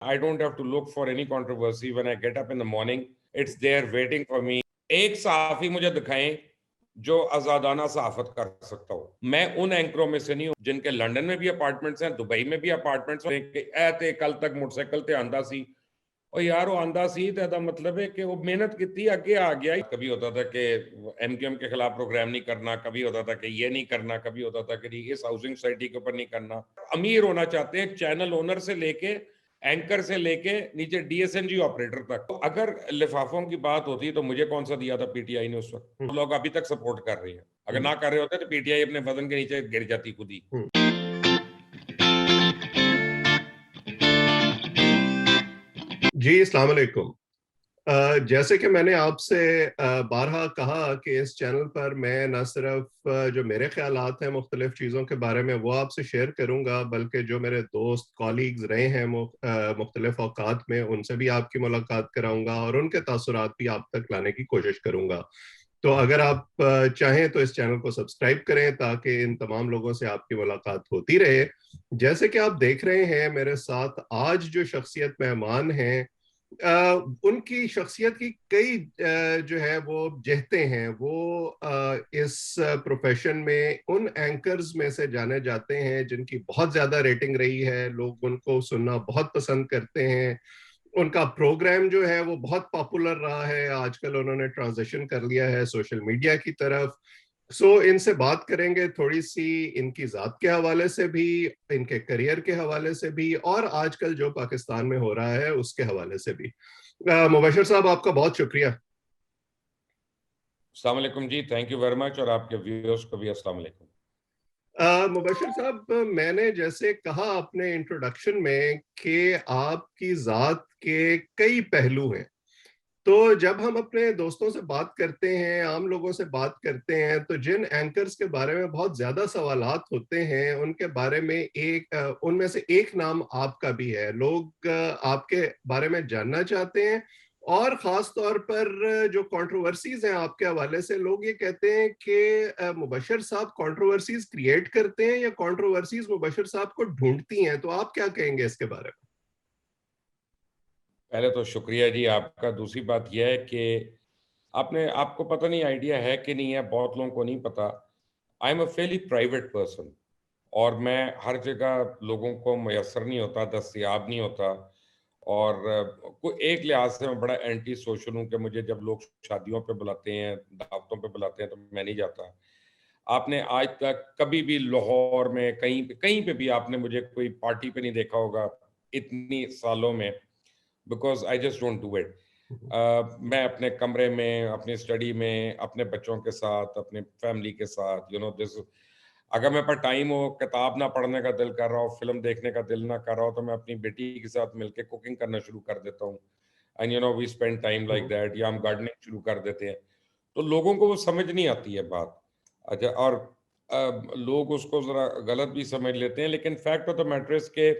I don't have to look for any controversy when I get up in the morning. It's there waiting for me. एक सहाफी मुझे दिखाएं जो आजादाना सहाफत कर सकता हो। मैं उन एंकरों में से नहीं हूं जिनके लंदन में भी अपार्टमेंट्स हैं, दुबई में भी अपार्टमेंट्स हैं। ऐते कल तक मोटरसाइकिल ते आंदा सी और यार वो आंदा सी तो मतलब है कि वो मेहनत की आगे आ गया। कभी होता था कि एमक्यूएम के खिलाफ प्रोग्राम नहीं करना, कभी होता था कि ये नहीं करना, कभी होता था कि इस हाउसिंग सोसाइटी के ऊपर नहीं करना। अमीर होना चाहते हैं, चैनल ओनर से लेके एंकर से लेके नीचे डीएसएनजी ऑपरेटर तक। तो अगर लिफाफों की बात होती तो मुझे कौन सा दिया था पीटीआई ने उस वक्त? लोग अभी तक सपोर्ट कर रहे हैं। अगर ना कर रहे होते तो पीटीआई अपने वजन के नीचे गिर जाती खुद ही। जी अस्सलाम वालेकुम। जैसे कि मैंने आपसे बारहा कहा कि इस चैनल पर मैं न सिर्फ जो मेरे ख्यालात हैं मुख्तलिफ चीज़ों के बारे में वो आपसे शेयर करूंगा, बल्कि जो मेरे दोस्त कॉलीग्स रहे हैं मुख्तलिफ औकात में उनसे भी आपकी मुलाकात कराऊंगा और उनके तासुरात भी आप तक लाने की कोशिश करूंगा। तो अगर आप चाहें तो इस चैनल को सब्सक्राइब करें ताकि इन तमाम लोगों से आपकी मुलाकात होती रहे। जैसे कि आप देख रहे हैं मेरे साथ आज जो शख्सियत मेहमान हैं, उनकी शख्सियत की कई जो है वो जहते हैं। वो इस प्रोफेशन में उन एंकर्स में से जाने जाते हैं जिनकी बहुत ज्यादा रेटिंग रही है, लोग उनको सुनना बहुत पसंद करते हैं। उनका प्रोग्राम जो है वो बहुत पॉपुलर रहा है। आजकल उन्होंने ट्रांजिशन कर लिया है सोशल मीडिया की तरफ। इनसे बात करेंगे थोड़ी सी इनकी जात के हवाले से भी, इनके करियर के हवाले से भी और आजकल जो पाकिस्तान में हो रहा है उसके हवाले से भी। मुबशर साहब, आपका बहुत शुक्रिया। अस्सलाम वालेकुम जी, थैंक यू वेरी मच, और आपके व्यूअर्स को भी अस्सलाम वालेकुम। मुबशर साहब, मैंने जैसे कहा अपने इंट्रोडक्शन में कि आपकी जात के कई पहलू हैं। तो जब हम अपने दोस्तों से बात करते हैं, आम लोगों से बात करते हैं, तो जिन एंकर्स के बारे में बहुत ज्यादा सवालात होते हैं उनके बारे में उनमें से एक नाम आपका भी है। लोग आपके बारे में जानना चाहते हैं और खास तौर पर जो कंट्रोवर्सीज हैं आपके हवाले से, लोग ये कहते हैं कि मुबशर साहब कंट्रोवर्सीज क्रिएट करते हैं या कंट्रोवर्सीज मुबशर साहब को ढूंढती हैं। तो आप क्या कहेंगे इसके बारे में? पहले तो शुक्रिया जी आपका। दूसरी बात यह है कि आपको पता नहीं, आइडिया है कि नहीं है, बहुत लोगों को नहीं पता। I am a fairly private person और मैं हर जगह लोगों को मैसर नहीं होता, दस्तयाब नहीं होता। और कोई एक लिहाज से मैं बड़ा एंटी सोशल हूँ कि मुझे जब लोग शादियों पे बुलाते हैं, दावतों पे बुलाते हैं तो मैं नहीं जाता। आपने आज तक कभी भी लाहौर में कहीं पे भी आपने मुझे कोई पार्टी पे नहीं देखा होगा इतनी सालों में, because I just don't do it. मैं अपने कमरे में, अपनी स्टडी में, अपने बच्चों के साथ, अपने फैमिली के साथ, दिस, अगर मेरे पास टाइम हो, किताब ना पढ़ने का दिल कर रहा हो, फिल्म देखने का दिल ना कर रहा हो, तो मैं अपनी बेटी के साथ मिलके कुकिंग करना शुरू कर देता हूँ। And we spend time like that, या हम गार्डनिंग शुरू कर देते हैं। तो लोगों को वो समझ नहीं आती है बात। अच्छा, और लोग उसको जरा गलत भी समझ लेते हैं, लेकिन fact of the matter is के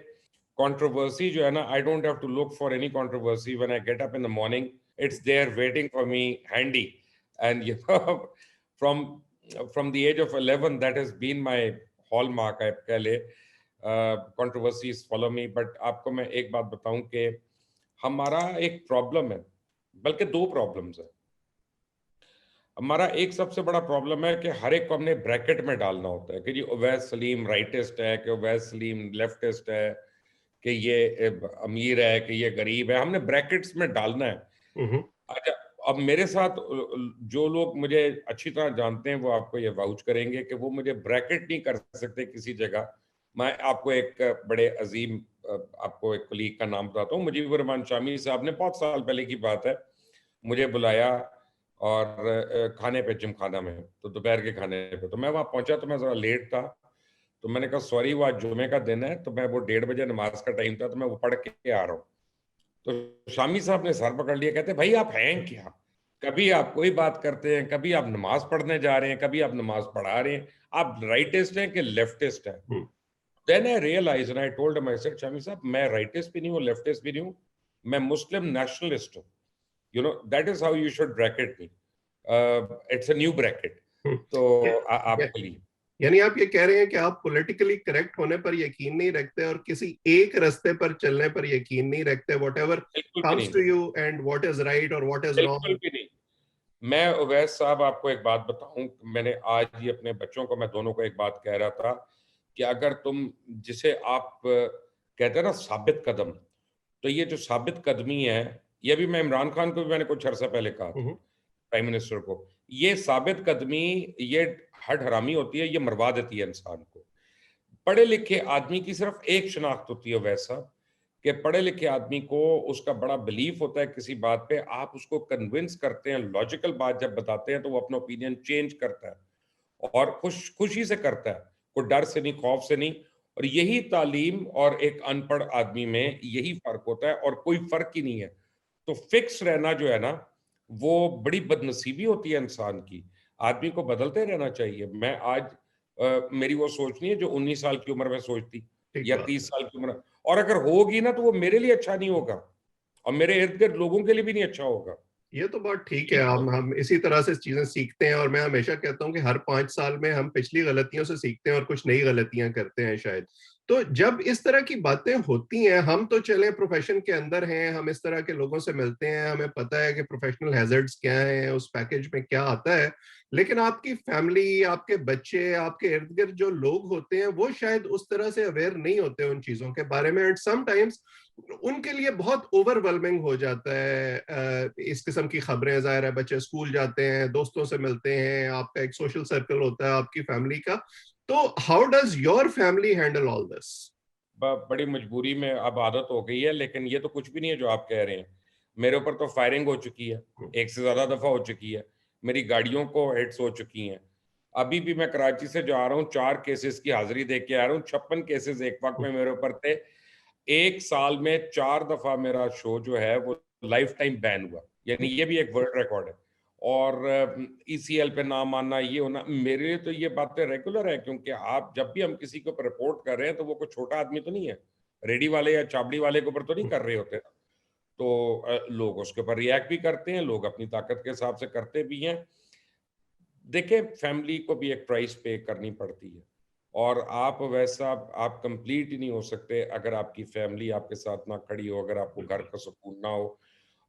कंट्रोवर्सी जो है ना, I don't have to look for any controversy when I get up in the morning. It's there waiting for me handy. And from from the age of 11 that has been my hallmark, I कह ले। Controversies follow me. But आपको मैं एक बात बताऊं कि हमारा एक प्रॉब्लम है, बल्कि दो प्रॉब्लम्स है। हमारा एक सबसे बड़ा प्रॉब्लम है कि हर एक को हमने ब्रैकेट में डालना होता है कि जी उवैस सलीम राइटिस्ट है, कि उवैस सलीम लेफ्टिस्ट है, कि ये अमीर है, कि ये गरीब है। हमने ब्रैकेट्स में डालना है। अच्छा, अब मेरे साथ जो लोग मुझे अच्छी तरह जानते हैं वो आपको ये वाउच करेंगे कि वो मुझे ब्रैकेट नहीं कर सकते किसी जगह। मैं आपको एक बड़े अजीम आपको एक कुलीग का नाम बताता हूँ। मुजीबुर रहमान शामी साहब ने, बहुत साल पहले की बात है, मुझे बुलाया और खाने पे, जिमखाना में, तो दोपहर के खाने पे। तो मैं वहाँ पहुंचा तो मैं ज़रा लेट था, तो मैंने कहा सॉरी, वो आज जुमे का दिन है। तो मैं, वो 1:30 बजे नमाज का टाइम था, तो मैं वो पढ़ के आ रहा हूँ। तो शामी साहब ने सर पकड़ लिया, कहते भाई आप हैं क्या? कभी आप कोई बात करते हैं, कभी आप नमाज पढ़ने जा रहे हैं, कभी आप नमाज पढ़ा रहे हैं। आप राइटिस्ट हैं कि लेफ्टिस्ट हैं? Then I realise and I told him, I said Shami साहब, मैं राइटिस्ट भी नहीं हूँ, लेफ्टिस्ट भी नहीं हूँ, मैं मुस्लिम नेशनलिस्ट हूँ। That is how you should bracket me. It's a new bracket. तो आपके लिए यानी आप ये कह रहे हैं कि आप पॉलिटिकली करेक्ट होने पर यकीन नहीं रखते और किसी एक रास्ते पर चलने पर यकीन नहीं रखते, वॉट एवर बिल्कुल भी कम्स नहीं, to you and what is right और व्हाट इज बिल्कुल रॉन्ग। भी नहीं। मैं उवैस साहब आपको एक बात बताऊं, मैंने आज ही अपने बच्चों को, मैं दोनों को एक बात कह रहा था कि अगर तुम जिसे आप कहते हैं ना साबित कदम, तो ये जो साबित कदमी है, ये भी मैं इमरान खान को भी मैंने कुछ अरसा पहले कहा था, प्राइम मिनिस्टर को, ये साबित कदमी, ये हड हरामी होती है, ये मरवा देती है इंसान को। पढ़े लिखे आदमी की सिर्फ एक शनाख्त होती है वैसा, कि पढ़े लिखे आदमी को उसका बड़ा बिलीफ होता है किसी बात पे, आप उसको कन्विंस करते हैं, लॉजिकल बात जब बताते हैं तो वो अपना ओपिनियन चेंज करता है और खुशी से करता है, कोई डर से नहीं, खौफ से नहीं। और यही तालीम और एक अनपढ़ आदमी में यही फर्क होता है, और कोई फर्क ही नहीं है। तो फिक्स रहना जो है ना, वो बड़ी बदनसीबी होती है इंसान की। आदमी को बदलते रहना चाहिए। मैं आज मेरी वो सोच नहीं है जो 19 साल की उम्र में सोचती, ठीक या बात 30 है। साल की उम्र, और अगर होगी ना तो वो मेरे लिए अच्छा नहीं होगा और मेरे इर्द गिर्द लोगों के लिए भी नहीं अच्छा होगा। ये तो बात ठीक है, ठीक है। हम इसी तरह से चीजें सीखते हैं और मैं हमेशा कहता हूँ कि हर 5 साल में हम पिछली गलतियों से सीखते हैं और कुछ नई गलतियां करते हैं शायद। तो जब इस तरह की बातें होती हैं, हम तो चले प्रोफेशन के अंदर हैं, हम इस तरह के लोगों से मिलते हैं, हमें पता है कि प्रोफेशनल हैजर्ड्स क्या हैं, उस पैकेज में क्या आता है। लेकिन आपकी फैमिली, आपके बच्चे, आपके इर्द गिर्द जो लोग होते हैं, वो शायद उस तरह से अवेयर नहीं होते उन चीजों के बारे में, एंड समटाइम्स उनके लिए बहुत ओवरवेलमिंग हो जाता है इस किस्म की खबरें। जाहिर है बच्चे स्कूल जाते हैं, दोस्तों से मिलते हैं, आपका एक सोशल सर्कल होता है आपकी फैमिली का। तो how does your family handle all this? बड़ी मजबूरी में अब आदत हो गई है, लेकिन ये तो कुछ भी नहीं है जो आप कह रहे हैं। मेरे ऊपर तो फायरिंग हो चुकी है, एक से ज्यादा दफा हो चुकी है, मेरी गाड़ियों को हिट्स हो चुकी हैं। अभी भी मैं कराची से जो आ रहा हूँ, 4 केसेस की हाजिरी दे के आ रहा हूँ, 56 केसेस एक वक्त में मेरे ऊपर थे। एक साल में 4 दफा मेरा शो जो है वो लाइफ टाइम बैन हुआ, यानी ये भी एक वर्ल्ड रिकॉर्ड है। और ईसीएल पे नाम आना, ये होना, मेरे लिए तो ये बातें रेगुलर है, क्योंकि आप जब भी हम किसी के ऊपर रिपोर्ट कर रहे हैं तो वो कोई छोटा आदमी तो नहीं है, रेडी वाले या चाबड़ी वाले के ऊपर तो नहीं कर रहे होते। तो लोग उसके ऊपर रिएक्ट भी करते हैं, लोग अपनी ताकत के हिसाब से करते भी हैं। देखिए, फैमिली को भी एक प्राइस पे करनी पड़ती है, और आप वैसा, आप कंप्लीट ही नहीं हो सकते अगर आपकी फैमिली आपके साथ ना खड़ी हो, अगर आपको घर बिल्कुल। का सुकून ना हो।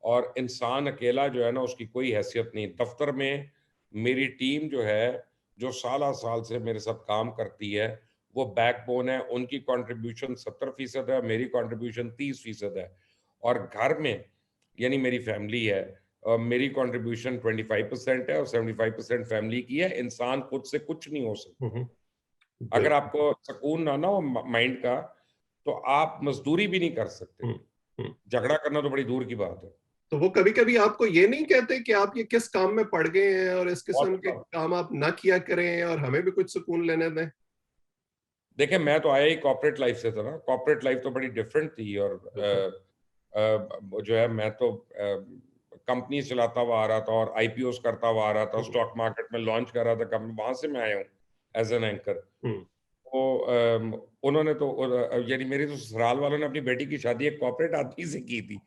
और इंसान अकेला जो है ना, उसकी कोई हैसियत नहीं। दफ्तर में मेरी टीम जो है, जो साल साल से मेरे साथ काम करती है, वो बैकबोन है। उनकी कंट्रीब्यूशन 70% है, मेरी कंट्रीब्यूशन 30% है। और घर में, यानी मेरी फैमिली है, मेरी कंट्रीब्यूशन 25% है और 75% फैमिली की है। इंसान खुद से कुछ नहीं हो सकता। अगर बिल्कुल। आपको सुकून ना ना हो माइंड का, तो आप मजदूरी भी नहीं कर सकते। हम्म, हम्म। झगड़ा करना तो बड़ी दूर की बात है। तो वो कभी कभी आपको ये नहीं कहते कि आप ये किस काम में पड़ गए हैं और इस बहुत किस्म के दफा। काम आप ना किया करें और हमें भी कुछ सुकून लेने दें? देखिए, मैं तो आया ही कॉर्पोरेट लाइफ से था ना। कॉर्पोरेट लाइफ तो बड़ी डिफरेंट थी, और बिल्कुल। जो है, मैं तो कंपनी चलाता हुआ आ रहा था और आईपीओस करता हुआ आ रहा था, हम्म, स्टॉक मार्केट में लॉन्च कर रहा था कंपनी, वहां से मैं आया हूँ एज एन एंकर। हम्म। तो उन्होंने तो, यानी मेरे तो ससुराल वालों ने अपनी बेटी की शादी एक कॉर्पोरेट आदमी से की थी,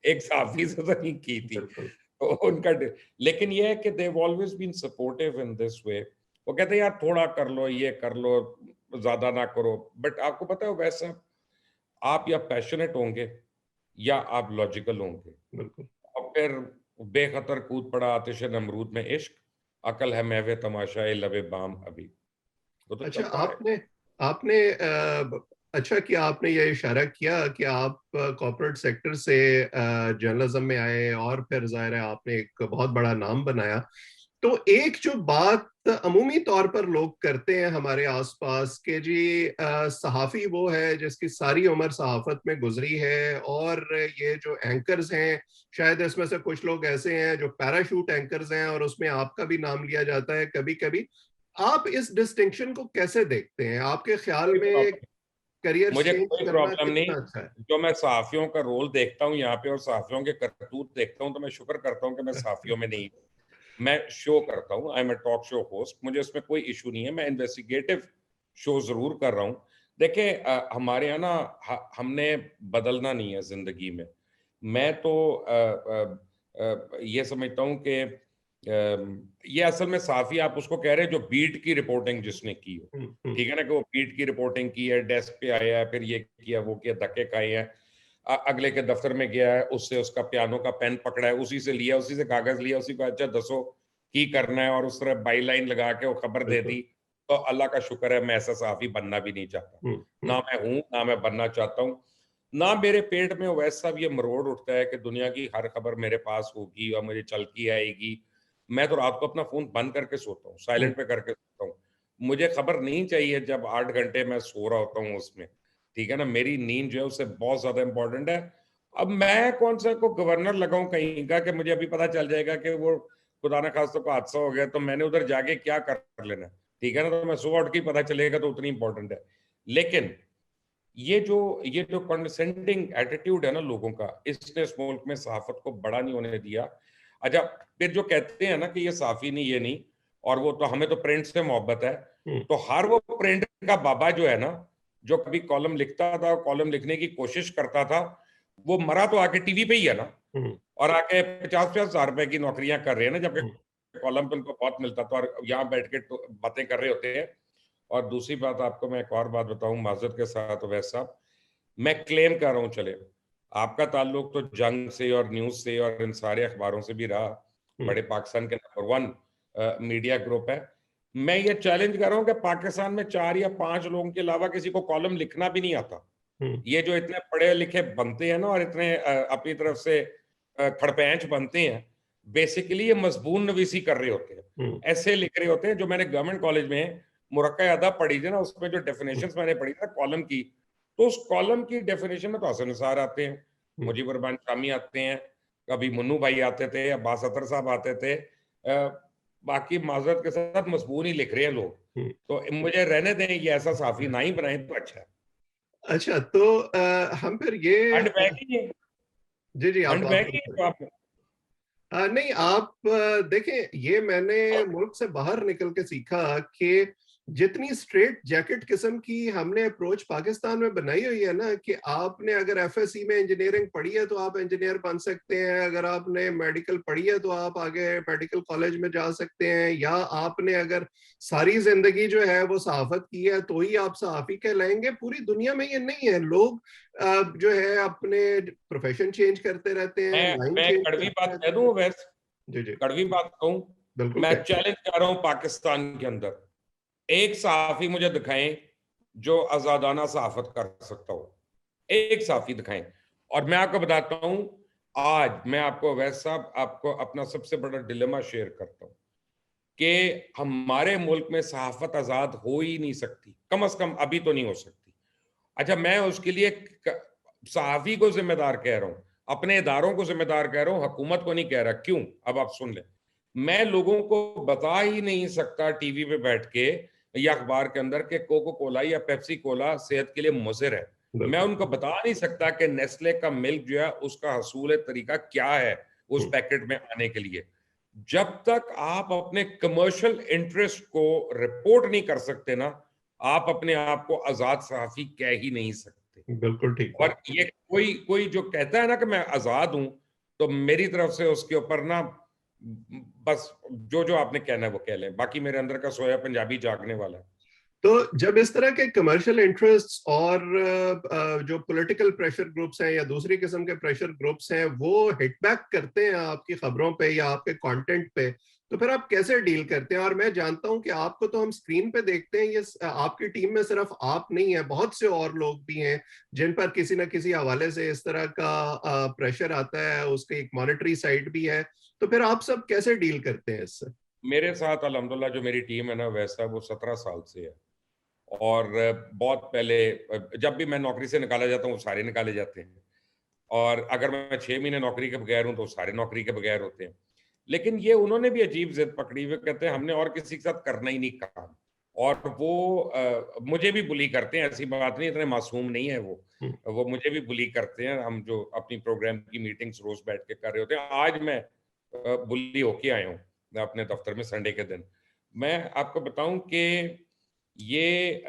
एक सहाफी से तो नहीं की थी। बिल्कुल। तो लेकिन ये है कि they always been supportive in this way. वो कहते हैं यार थोड़ा कर लो, ये कर लो, ज्यादा ना करो। बट आपको पता है वैसा, आप या पैशनेट होंगे या आप लॉजिकल होंगे। बिल्कुल। और फिर बेखतर कूद पड़ा आतिश नमरूद में इश्क, अकल है महवे तमाशाए लबे बाम अभी। वो तो अच्छा, चलता आपने आपने अच्छा किया आपने ये इशारा किया कि आप कॉर्पोरेट सेक्टर से जर्नलिज्म में आए और फिर जाहिर है आपने एक बहुत बड़ा नाम बनाया। तो एक जो बात अमूमी तौर पर लोग करते हैं हमारे आसपास के जी, सहाफी वो है जिसकी सारी उम्र सहाफत में गुजरी है, और ये जो एंकर्स हैं, शायद इसमें से कुछ लोग ऐसे हैं जो पैराशूट एंकर्स हैं और उसमें आपका भी नाम लिया जाता है कभी कभी। आप इस डिस्टिंक्शन को कैसे देखते हैं? आपके ख्याल में है। करियर मुझे चेंज कोई करना प्रॉब्लम नहीं। कितना अच्छा है? जो मैं सहाफियों का रोल देखता हूँ यहाँ पे और सहाफियों के करतूत देखता हूँ, तो मैं शुक्र करता हूँ कि मैं सहाफियों में नहीं हूँ। मैं शो करता हूँ, I am a talk show host, मुझे उसमें कोई इशू नहीं है। मैं इन्वेस्टिगेटिव शो जरूर कर रहा हूँ। देखिए, हमारे यहाँ ना, हमने बदलना नहीं है जिंदगी में। मैं तो ये समझता हूँ कि ये असल में साफी आप उसको कह रहे हैं जो बीट की रिपोर्टिंग जिसने की हो, ठीक है ना, कि वो बीट की रिपोर्टिंग की है, डेस्क पे आया है, फिर ये किया वो किया, धक्के खाए हैं, अगले के दफ्तर में गया है, उससे उसका पियानो का पेन पकड़ा है, उसी से लिया, उसी से कागज लिया, उसी को अच्छा दसो की करना है, और उस तरह बाई लाइन लगा के वो खबर दे दी। तो अल्लाह का शुक्र है मैं ऐसा सहाफी बनना भी नहीं चाहता, ना मैं हूं ना मैं बनना चाहता हूँ, ना मेरे पेट में वैसा भी ये मरोड़ उठता है कि दुनिया की हर खबर मेरे पास होगी और मुझे चल की आएगी। मैं तो रात को अपना फोन बंद करके सोता हूँ, साइलेंट पे करके सोता हूँ। मुझे खबर नहीं चाहिए जब 8 घंटे मैं सो रहा होता हूँ उसमें, ठीक है ना, मेरी नींद जो है उससे बहुत ज्यादा इंपॉर्टेंट है। अब मैं कौन सा को गवर्नर लगाऊं कहीं का कि मुझे अभी पता चल जाएगा कि वो खुदा न खास्ता को हादसा हो गया तो मैंने उधर जाके क्या कर लेना, ठीक है ना, तो मैं सुबह उठ के पता चलेगा तो उतनी इंपॉर्टेंट है। लेकिन ये जो कंडसेंडिंग एटीट्यूड है ना लोगों का, इसने इस मुल्क में सहाफत को बड़ा नहीं होने दिया। अच्छा, फिर जो कहते हैं ना कि ये साफी नहीं, ये नहीं, और वो तो हमें तो प्रिंट से मोहब्बत है, तो हर वो प्रिंट का बाबा जो है ना, जो कभी कॉलम लिखता था, कॉलम लिखने की कोशिश करता था, वो मरा तो आके टीवी पे ही है ना, और आके 50-50 हजार रुपए की नौकरियां कर रहे हैं ना, जबकि कॉलम पे उनको बहुत मिलता था, और यहाँ बैठ के तो बातें कर रहे होते हैं। और दूसरी बात आपको मैं एक और बात बताऊं माजरत के साथ अवैस साहब, मैं क्लेम कर रहा हूं, चले आपका ताल्लुक तो जंग से और न्यूज से और इन सारे अखबारों से भी रहा, बड़े पाकिस्तान के नंबर 1 मीडिया ग्रुप है। मैं ये चैलेंज कर रहा हूं कि पाकिस्तान में 4 या 5 लोगों के अलावा किसी को कॉलम लिखना भी नहीं आता। ये जो इतने पढ़े लिखे बनते हैं ना, और इतने अपनी तरफ से खड़पैंच बनते हैं, बेसिकली ये मजबून नवीसी कर रहे होते हैं, ऐसे लिख रहे होते हैं। जो मैंने गवर्नमेंट कॉलेज में मुरक्का अदब पढ़ी थी ना, उसमें जो डेफिनेशंस मैंने पढ़ी थी कॉलम की, तो उस कॉलम की डेफिनेशन में तो हसन निसार आते हैं, मुजीबर रहमान शामी आते हैं, कभी मुन्नू भाई आते थे, अब्बास अतर साहब आते थे, बाकी माजरत के साथ मजबून ही लिख रहे हैं लोग। तो मुझे रहने दें, ये ऐसा साफी ना ही बनाए तो अच्छा है। अच्छा, तो हम फिर ये ठंड पैगी है, जी जी आप ठंड बात पैगी करें। तो आप नहीं, आप देखें, ये मैंने मुल्क से बाहर निकल के सीखा कि जितनी स्ट्रेट जैकेट किस्म की हमने अप्रोच पाकिस्तान में बनाई हुई है ना, कि आपने अगर एफएससी में इंजीनियरिंग पढ़ी है तो आप इंजीनियर बन सकते हैं, अगर आपने मेडिकल पढ़ी है तो आप आगे मेडिकल कॉलेज में जा सकते हैं, या आपने अगर सारी जिंदगी जो है वो सहाफत की है तो ही आप सहाफी कहलाएंगे। पूरी दुनिया में ये नहीं है। लोग जो है अपने प्रोफेशन चेंज करते रहते हैं, लाइन मैं चेंज कड़वी करते बात कह रहते हैं। दूं वैसे, जी जी कड़वी बात कहूं, बिल्कुल मैं कह। चैलेंज कर रहा हूं पाकिस्तान के अंदर, एक सहाफी मुझे दिखाएं जो आजादाना सहाफत कर सकता हो, एक सहाफी दिखाएं। और मैं आपको बताता हूं, आज मैं आपको वैस साहब आपको अपना सबसे बड़ा डिलेमा शेयर करता हूं कि हमारे मुल्क में सहाफत आजाद हो ही नहीं सकती, कम से कम अभी तो नहीं हो सकती। अच्छा, मैं उसके लिए सहाफी को जिम्मेदार कह रहा हूं, अपने इदारों को जिम्मेदार कह रहा हूं, हुकूमत को नहीं कह रहा। क्यों? अब आप सुन लें। मैं लोगों को बता ही नहीं सकता टीवी पे बैठ के या अखबार के अंदर कि कोको कोला या पेप्सी कोला सेहत के लिए मुज़िर है। मैं बिल्कुल। उनको बता नहीं सकता कि नेस्ले का मिल्क जो है उसका हसूल तरीका क्या है उस पैकेट में आने के लिए। जब तक आप अपने कमर्शियल इंटरेस्ट को रिपोर्ट नहीं कर सकते ना, आप अपने आप को आजाद सहाफी कह ही नहीं सकते। बिल्कुल ठीक और बात। ये कोई कोई जो कहता है ना कि मैं आजाद हूं, तो मेरी तरफ से उसके ऊपर ना बस जो जो आपने कहना है वो कह लें, बाकी मेरे अंदर का सोया पंजाबी जागने वाला है। तो जब इस तरह के कमर्शियल इंटरेस्ट्स और जो पॉलिटिकल प्रेशर ग्रुप्स हैं या दूसरी किस्म के प्रेशर ग्रुप्स हैं वो हिट बैक करते हैं आपकी खबरों पे या आपके कंटेंट पे, तो फिर आप कैसे डील करते हैं? और मैं जानता हूं कि आपको तो हम स्क्रीन पे देखते हैं, ये आपकी टीम में सिर्फ आप नहीं है, बहुत से और लोग भी हैं जिन पर किसी न किसी हवाले से इस तरह का प्रेशर आता है, उसकी एक मॉनेटरी साइड भी है। तो फिर आप सब कैसे डील करते हैं इससे? मेरे साथ अल्हम्दुलिल्लाह जो मेरी टीम है ना वैसा, वो 17 साल से है। और बहुत पहले जब भी मैं नौकरी से निकाला जाता हूँ वो सारे निकाले जाते हैं, और अगर मैं 6 महीने नौकरी के बगैर हूं तो सारे नौकरी के बगैर होते हैं। लेकिन ये उन्होंने भी अजीब जिद पकड़ी हुई, कहते हैं हमने और किसी के साथ करना ही नहीं काम। और वो मुझे भी बुली करते हैं, ऐसी बात नहीं, इतने मासूम नहीं है हम्म। वो मुझे भी बुली करते हैं। हम जो अपनी प्रोग्राम की मीटिंग्स रोज बैठ के कर रहे होते हैं, आज मैं बुली होके आया हूँ अपने दफ्तर में संडे के दिन। मैं आपको बताऊं कि ये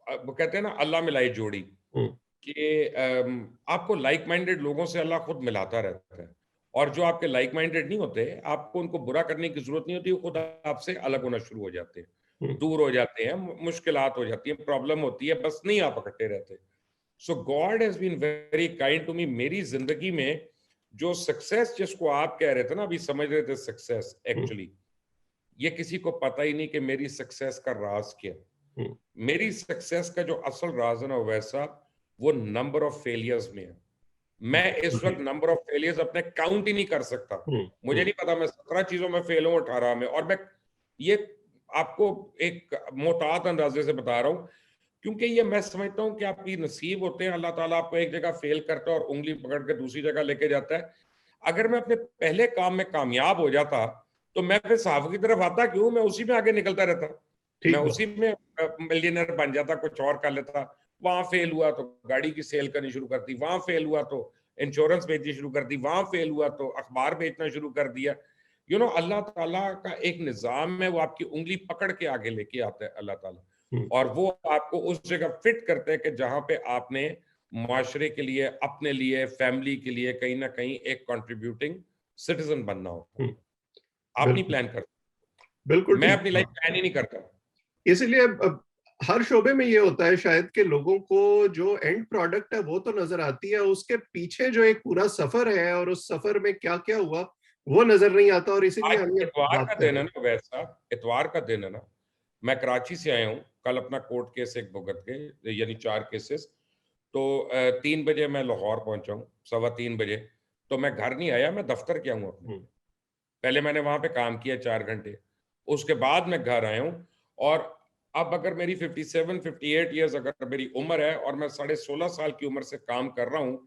वो कहते हैं ना अल्लाह मिलाई जोड़ी, हम्म। कि आपको लाइक माइंडेड लोगों से अल्लाह खुद मिलाता रहता है। और जो आपके लाइक माइंडेड नहीं होते, आपको उनको बुरा करने की जरूरत नहीं होती, वो खुद आपसे अलग होना शुरू हो जाते हैं, दूर हो जाते हैं, मुश्किलात हो जाती है, प्रॉब्लम होती है, बस नहीं आप इकट्ठे रहते। So God has been very kind to me. मेरी जिंदगी में जो सक्सेस जिसको आप कह रहे थे ना, अभी समझ रहे थे सक्सेस, एक्चुअली ये किसी को पता ही नहीं कि मेरी सक्सेस का राज क्या है। मेरी सक्सेस का जो असल राज है ना वैसा, वो नंबर ऑफ फेलियर्स में है। मैं इस वक्त नंबर ऑफ फेलियर्स अपने काउंट ही नहीं कर सकता। मुझे नहीं पता, मैं 17 चीजों में फेल हूं, 18 में। और मैं ये आपको एक मोहतात अंदाजे से बता रहा हूं, क्योंकि ये मैं समझता हूं कि आपकी नसीब होते हैं, अल्लाह ताला आपको एक जगह फेल करता है और उंगली पकड़ के दूसरी जगह लेके जाता है। अगर मैं अपने पहले काम में कामयाब हो जाता तो मैं फिर साहब की तरफ आता क्यों? मैं उसी में आगे निकलता रहता, मैं ठीक बात। उसी में मिलियनर बन जाता, कुछ और कर लेता। वहां फेल हुआ तो गाड़ी की सेल करनी शुरू कर दी, वहां फेल हुआ तो इंश्योरेंस बेचनी शुरू कर दी, वहां फेल हुआ तो अखबार बेचना शुरू कर दिया। अल्लाह ताला का एक निजाम है, वो आपकी उंगली पकड़ के आगे लेके आता है अल्लाह ताला, और वो आपको उस जगह फिट करते हैं कि जहां पे आपने माशरे के लिए, अपने लिए, फैमिली के लिए कहीं ना कहीं एक कंट्रीब्यूटिंग सिटीजन बनना होता है। आप नहीं बिल्कुल प्लान करते, बिल्कुल मैं ठीक अपनी लाइफ बात। प्लान ही नहीं करता। इसीलिए अब हर शोबे में ये होता है शायद कि लोगों को जो एंड प्रोडक्ट है वो तो नजर आती है, उसके पीछे जो एक पूरा सफर है और उस सफर में क्या क्या हुआ वो नजर नहीं आता, और इसीलिए आज हम ये इतवार बात का कर दिन रहे है हैं। ना, वैसा इतवार का दिन है ना, मैं कराची से आया हूँ, कल अपना कोर्ट केस एक भुगत के, यानी 4 केसेस। तो 3 बजे मैं लाहौर पहुंचा हूँ, 3:15 बजे। तो मैं घर नहीं आया, मैं दफ्तर गया हूँ अपने। पहले मैंने वहां पे काम किया 4 घंटे, उसके बाद मैं घर आया हूँ। और अब अगर मेरी 57-58 ईयर्स अगर मेरी उम्र है और मैं 16.5 साल की उम्र से काम कर रहा हूँ,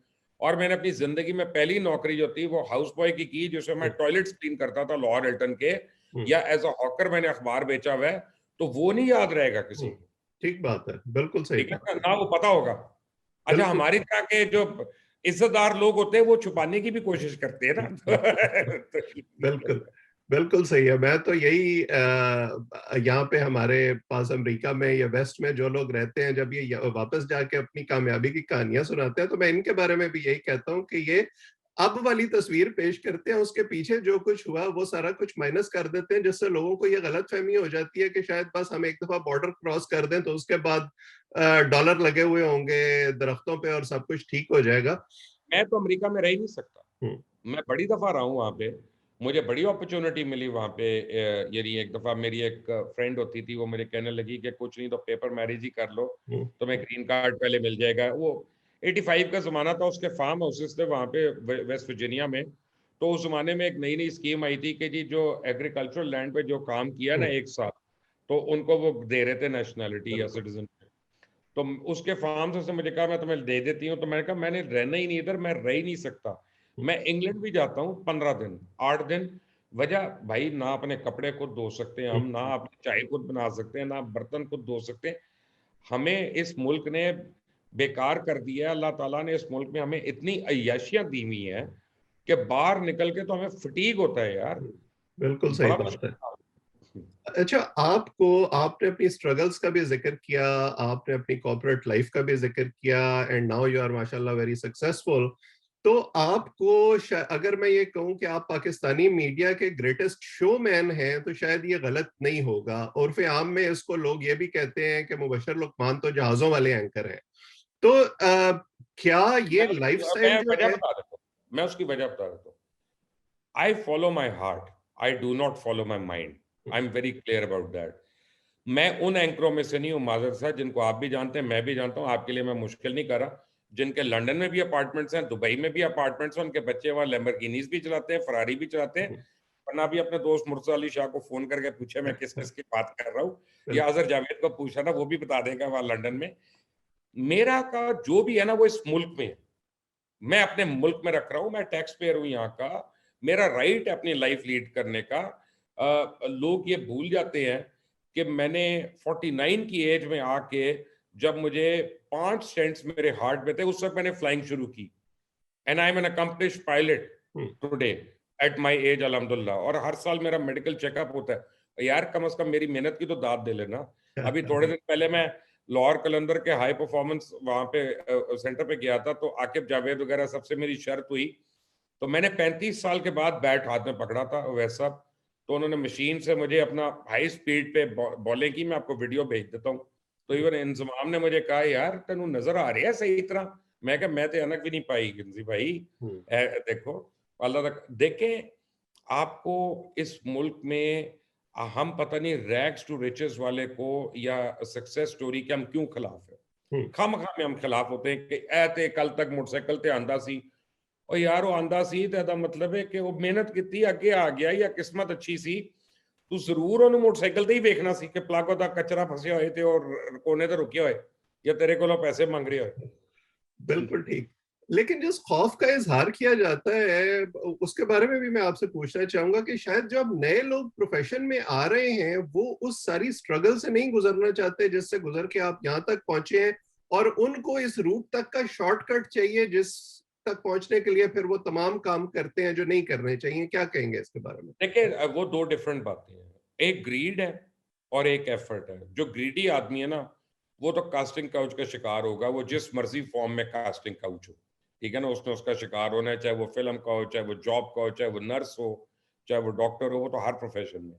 और मैंने अपनी जिंदगी में पहली नौकरी जो थी वो हाउस बॉय की जिसमें मैं टॉयलेट्स क्लीन करता था लाहौर हिल्टन के, या एज अ हॉकर मैंने अखबार बेचा हुआ है, तो वो नहीं याद रहेगा किसी को। ठीक बात है, बिल्कुल सही ठीक है बात ना, है। ना वो पता होगा। अच्छा, बिल्कुल हमारी तरह के जो इज्जतदार लोग होते हैं वो छुपाने की भी कोशिश करते हैं ना। बिल्कुल बिल्कुल सही है। मैं तो यही यहाँ पे हमारे पास अमेरिका में या वेस्ट में जो लोग रहते हैं, जब ये वापस जाके अपनी कामयाबी की कहानियां सुनाते हैं, तो मैं इनके बारे में भी यही कहता हूँ कि ये अब वाली तस्वीर पेश करते हैं, उसके पीछे जो कुछ हुआ वो सारा कुछ माइनस कर देते हैं, जिससे लोगों को ये गलतफहमी हो जाती है कि शायद बस हम एक दफा बॉर्डर क्रॉस कर दें तो उसके बाद डॉलर लगे हुए होंगे दरख्तों पे और सब कुछ ठीक हो जाएगा। मैं तो अमेरिका में रह ही नहीं सकता। हम्म, मैं बड़ी दफा रहा हूँ वहाँ पे, मुझे बड़ी अपॉर्चुनिटी मिली वहाँ पे। यानी एक दफा मेरी एक फ्रेंड होती थी, वो मुझे कहने लगी कि कुछ नहीं तो पेपर मैरिज ही कर लो, हम्म, तुम्हें ग्रीन कार्ड पहले मिल जाएगा। वो 85 का जमाना था, उसके फार्म हाउसेस थे वहाँ पे वेस्ट वर्जीनिया में। तो उस जमाने में एक नई नई स्कीम आई थी कि जी जो एग्रीकल्चरल लैंड पे जो काम किया ना हम्म, 1 साल, तो उनको वो दे रहे थे नेशनैलिटी या बिल्कुल। सिटीजन। तो उसके फार्म से मुझे कहा मैं तुम्हें दे देती हूँ, तो मैंने कहा मैंने रहना ही नहीं इधर, मैं रह ही नहीं सकता। मैं इंग्लैंड भी जाता हूँ 15 दिन 8 दिन। वजह भाई, ना अपने कपड़े खुद धो सकते हैं हम, ना अपनी चाय खुद बना सकते हैं, ना बर्तन खुद धो सकते हैं। हमें इस मुल्क ने बेकार कर दिया है। अल्लाह ताला ने इस मुल्क में हमें इतनी अय्याशियां दी हुई हैं कि बाहर निकल के तो हमें फटीग होता है यार, बिल्कुल सही बड़ा बात है। मुश्किल। अच्छा, आपको आपने अपनी स्ट्रगल्स का भी जिक्र किया, आपने अपनी कॉर्पोरेट लाइफ का भी जिक्र किया, एंड नाउ यू आर माशाल्लाह वेरी सक्सेसफुल। तो आपको अगर मैं ये कहूं कि आप पाकिस्तानी मीडिया के ग्रेटेस्ट शोमैन हैं तो शायद ये गलत नहीं होगा। उर्फ आम में इसको लोग ये भी कहते हैं कि मुबशर लुकमान तो जहाजों वाले एंकर हैं। तो क्या ये लाइफस्टाइल मैं जो वजह है। बता देता हूँ, मैं उसकी वजह बता देता हूँ। I follow my heart. I do not follow my mind. I'm very clear about that. मैं उन एंकरों में से नहीं हूँ माजर साहब, जिनको आप भी जानते हैं, मैं भी जानता हूँ, आपके लिए मैं मुश्किल नहीं कर रहा, जिनके लंदन में भी अपार्टमेंट्स हैं, दुबई में भी अपार्टमेंट्स हैं, उनके बच्चे वहाँ लैम्बोर्गिनीज भी चलाते हैं, फरारी भी चलाते हैं। वरना भी अपने दोस्त मुर्तजा अली शाह को फोन करके पूछे मैं किस किस की बात कर रहा हूँ, या अजहर जावेद को पूछा ना, वो भी बता देगा वहाँ लंदन में। मेरा का जो भी है ना वो इस मुल्क में है। मैं अपने मुल्क में रख रहा हूं, मैं टैक्स पेयर हूं यहाँ का, मेरा राइट है अपनी लाइफ लीड करने का। लोग ये भूल जाते हैं कि मैंने 49 की एज में आके, जब मुझे 5 स्टेंट्स मेरे हार्ट में थे, उस वक्त मैंने फ्लाइंग शुरू की, and I am an accomplished pilot today at my age अल्हम्दुलिल्लाह। और हर साल मेरा मेडिकल चेकअप होता है यार, कम से कम मेरी मेहनत की तो दाद दे लेना। अभी थोड़े दिन पहले मैं लाहौर कलंदर के हाई परफॉर्मेंस वहां पे सेंटर पे गया था, तो आकिब जावेद वगैरह सबसे मेरी शर्त हुई, तो मैंने 35 साल के बाद बैट हाथ में पकड़ा था वैसा, तो उन्होंने मशीन से मुझे अपना हाई स्पीड पे बॉलिंग की, मैं आपको वीडियो भेज देता हूँ। तो इवन इंजमाम ने मुझे कहा, यार तेनू नजर आ रही है सही तरह? मैं कहा मैं तो अनक भी नहीं पाई गिनजी भाई। देखो अल्लाह तक देखें, आपको इस मुल्क में हम पता नहीं रैग्स टू रिचेस वाले को या सक्सेस स्टोरी के हम क्यों खिलाफ है। खामखा में हम खिलाफ होते हैं कि ऐ ते कल तक मोटरसाइकिल ते आंदा सी, और यार वो आंदा सी तो ਇਹਦਾ मतलब है कि वो मेहनत ਕੀਤੀ ਅੱਗੇ ਆ ਗਿਆ ਜਾਂ ਕਿਸਮਤ ਅੱਛੀ ਸੀ, ਤੂੰ ਜ਼ਰੂਰ ਉਹਨੂੰ ਮੋਟਰਸਾਈਕਲ ਤੇ ਹੀ ਵੇਖਣਾ ਸੀ ਕਿ ਪਲਾਗੋ ਦਾ ਕਚਰਾ ਫਸਿਆ ਹੋਏ ਤੇ ਔਰ ਕੋਨੇ ਤੇ ਰੁਕਿਆ ਹੋਏ ਜਾਂ तेरे ਕੋਲੋਂ पैसे मांग रहे होए। बिल्कुल ठीक। लेकिन जिस खौफ का इजहार किया जाता है उसके बारे में भी मैं आपसे पूछना चाहूंगा कि शायद जो अब नए लोग प्रोफेशन में आ रहे हैं वो उस सारी स्ट्रगल से नहीं गुजरना चाहते जिससे गुजर के आप यहाँ तक पहुंचे हैं, और उनको इस रूट तक का शॉर्टकट चाहिए जिस तक पहुंचने के लिए फिर वो तमाम काम करते हैं जो नहीं करने चाहिए। क्या कहेंगे इसके बारे में? देखिए वो दो डिफरेंट बातें हैं, एक ग्रीड है और एक एफर्ट है। जो ग्रीडी आदमी है ना, वो तो कास्टिंग काउच का शिकार होगा, वो जिस मर्जी फॉर्म में कास्टिंग काउच हो, ठीक है ना, उसने उसका शिकार होना है, चाहे वो फिल्म का हो, चाहे वो जॉब का हो, चाहे वो नर्स हो, चाहे वो डॉक्टर हो, वो तो हर प्रोफेशन में।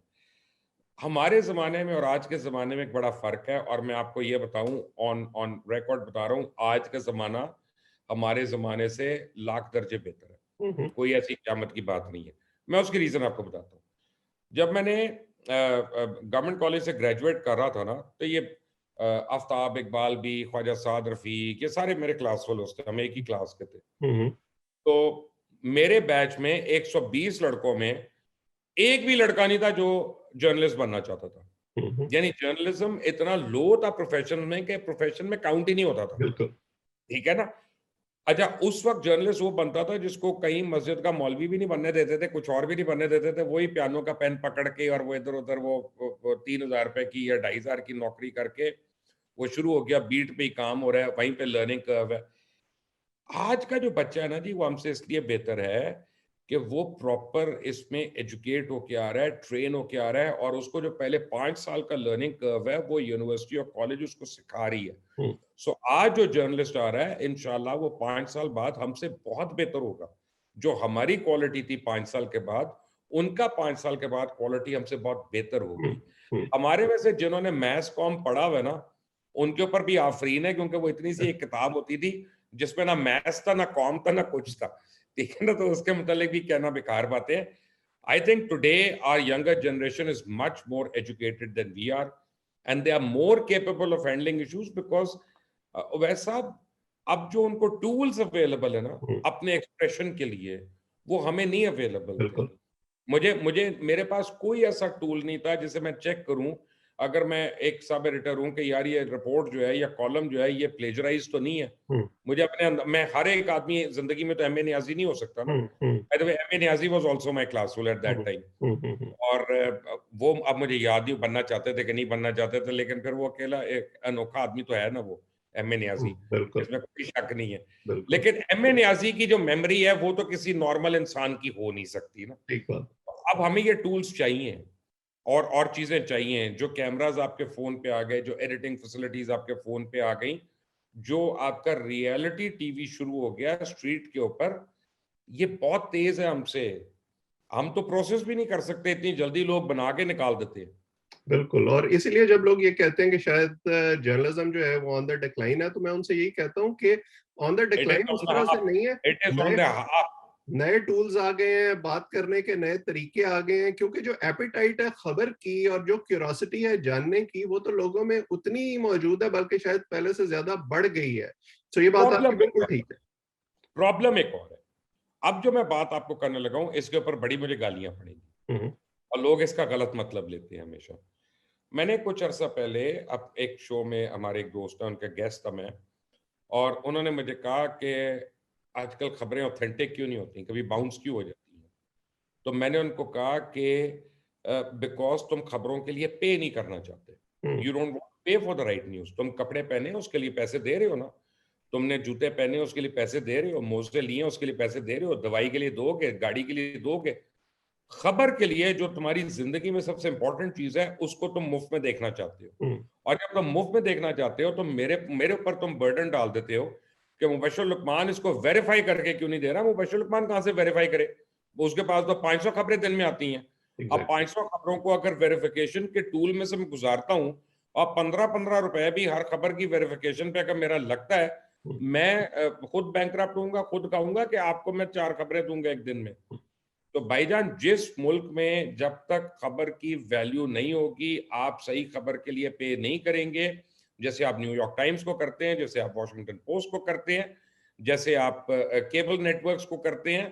हमारे ज़माने में और आज के ज़माने में एक बड़ा फ़र्क है, और मैं आपको ये बताऊँ, ऑन ऑन रिकॉर्ड बता रहा हूँ, आज का ज़माना हमारे ज़माने से लाख दर्जे बेहतर है। कोई ऐसी क़यामत की बात नहीं है। मैं उसकी रीज़न आपको बताता हूँ। जब मैंने गवर्नमेंट कॉलेज से ग्रेजुएट कर रहा था ना, तो ये आफ्ताब इकबाल भी, ख्वाजा साद रफ़ीक, ये सारे मेरे क्लास फेलोज़ थे, हम एक ही क्लास के थे। तो मेरे बैच में 120 लड़कों में एक भी लड़का नहीं था जो जर्नलिस्ट बनना चाहता था। यानी जर्नलिज्म इतना लो था प्रोफेशन में कि प्रोफेशन में काउंट ही नहीं होता था। बिल्कुल। ठीक है ना? अच्छा, उस वक्त जर्नलिस्ट वो बनता था जिसको कहीं मस्जिद का मौलवी भी नहीं बनने देते थे, कुछ और भी नहीं बनने देते थे, वही पियानो का पेन पकड़ के और वो इधर उधर वो 3,000 रुपए की या 2,500 की नौकरी करके वो शुरू हो गया, बीट पे ही काम हो रहा है, वहीं पे लर्निंग कर्व है। आज का जो बच्चा है ना जी, वो हमसे इसलिए बेहतर है कि वो प्रॉपर इसमें एजुकेट होके आ रहा है, ट्रेन होके आ रहा है, और उसको जो पहले 5 साल का लर्निंग कर्व है वो यूनिवर्सिटी और कॉलेज उसको सिखा रही है। सो आज जो जर्नलिस्ट आ रहा है, इंशाल्लाह वो 5 साल बाद हमसे बहुत बेहतर होगा। जो हमारी क्वालिटी थी 5 साल के बाद, उनका 5 साल के बाद क्वालिटी हमसे बहुत बेहतर होगी। हमारे में से जिन्होंने मैथ्स कॉम पढ़ा हुआ है ना, उनके ऊपर भी आफरीन है, क्योंकि वो इतनी सी एक किताब होती थी जिसमें ना मैथ्स था, ना कॉम था, ना कुछ था। ठीक है ना? तो उसके मुतालिक भी कहना बेकार बातें हैं। I think today our younger generation is much more educated than we are, and they are more capable of handling issues because वैसा अब जो उनको टूल्स अवेलेबल है ना अपने एक्सप्रेशन के लिए, वो हमें नहीं अवेलेबल थे। बिल्कुल। मुझे मुझे मेरे पास कोई ऐसा टूल नहीं था जिसे मैं चेक करूं, अगर मैं एक सब एडिटर हूं, कि यार ये रिपोर्ट जो है या कॉलम जो है ये प्लेजराइज तो नहीं है। मुझे अपने मैं हर एक आदमी जिंदगी में तो एम ए नियाजी नहीं हो सकता ना। By the way, M A Niazi was also my classfellow at that time. और वो अब मुझे याद नहीं बनना चाहते थे कि नहीं बनना चाहते थे, लेकिन फिर वो अकेला एक अनोखा आदमी तो है ना वो एम ए नियाजी, बिल्कुल। इसमें कोई शक नहीं है। बिल्कुल लेकिन एम ए नियाजी की जो मेमोरी है वो तो किसी नॉर्मल इंसान की हो नहीं सकती ना। ठीक बात। अब हमें ये टूल्स चाहिए और चीजें चाहिए, जो कैमरास आपके फोन पे आ गए, जो एडिटिंग फैसिलिटीज आपके फोन पे आ गई, जो आपका रियलिटी टीवी शुरू हो गया स्ट्रीट के ऊपर, ये बहुत तेज है हमसे। हम तो प्रोसेस भी नहीं कर सकते, इतनी जल्दी लोग बना के निकाल देते हैं। बिल्कुल। और इसीलिए जब लोग ये कहते हैं कि शायद जर्नलिज्म जो है वो ऑन द डिक्लाइन है, तो मैं उनसे यही कहता हूँ कि on the it is decline on उस द तरह से हाफ, नहीं है। इट इज ऑन नए द हाफ। नए टूल्स आ गए हैं, बात करने के नए तरीके आ गए हैं, क्योंकि जो एपिटाइट है खबर की और जो क्यूरोसिटी है जानने की, वो तो लोगों में उतनी ही मौजूद है, बल्कि शायद पहले से ज्यादा बढ़ गई है। तो ये बात आपकी प्रॉब्लम एक बिल्कुल और ठीक है। प्रॉब्लम एक और है। अब जो मैं बात आपको करने लगा हूं, इसके ऊपर बड़ी मुझे गालियां पड़ेंगी हम्म। और लोग इसका गलत मतलब लेते हैं हमेशा। मैंने कुछ अरसा पहले अब एक शो में, हमारे एक दोस्त है, उनका गेस्ट था मैं, और उन्होंने मुझे कहा कि आजकल खबरें ऑथेंटिक क्यों नहीं होती, कभी बाउंस क्यों हो जाती हैं। तो मैंने उनको कहा कि बिकॉज तुम खबरों के लिए पे नहीं करना चाहते, hmm. You don't pay for the right news. तुम कपड़े पहने उसके लिए पैसे दे रहे हो ना, तुमने जूते पहने उसके लिए पैसे दे रहे हो, मोजे लिए उसके लिए पैसे दे रहे हो, दवाई के लिए दोगे, गाड़ी के लिए दोगे। खबर के लिए जो तुम्हारी जिंदगी में सबसे इंपॉर्टेंट चीज है, उसको तुम मुफ्त में देखना चाहते हो। हम्म। और जब तुम मुफ्त में देखना चाहते हो तो मेरे मेरे ऊपर तुम बर्डन डाल देते हो कि मुबश्शिर लुकमान इसको वेरीफाई करके क्यों नहीं दे रहा। मुबश्शिर लुकमान कहाँ से वेरीफाई करे, उसके पास तो 500 खबरें दिन में आती हैं। अब 500 खबरों को अगर वेरिफिकेशन के टूल में से मैं गुजारता हूँ और 15-15 रुपए भी हर खबर की वेरिफिकेशन पे अगर मेरा लगता है, मैं खुद बैंकरप्ट होऊंगा, खुद कहूंगा कि आपको मैं 4 खबरें दूंगा एक दिन में। तो भाईजान, जिस मुल्क में जब तक खबर की वैल्यू नहीं होगी, आप सही खबर के लिए पे नहीं करेंगे, जैसे आप न्यूयॉर्क टाइम्स को करते हैं, जैसे आप वॉशिंगटन पोस्ट को करते हैं, जैसे आप केबल नेटवर्क्स को करते हैं,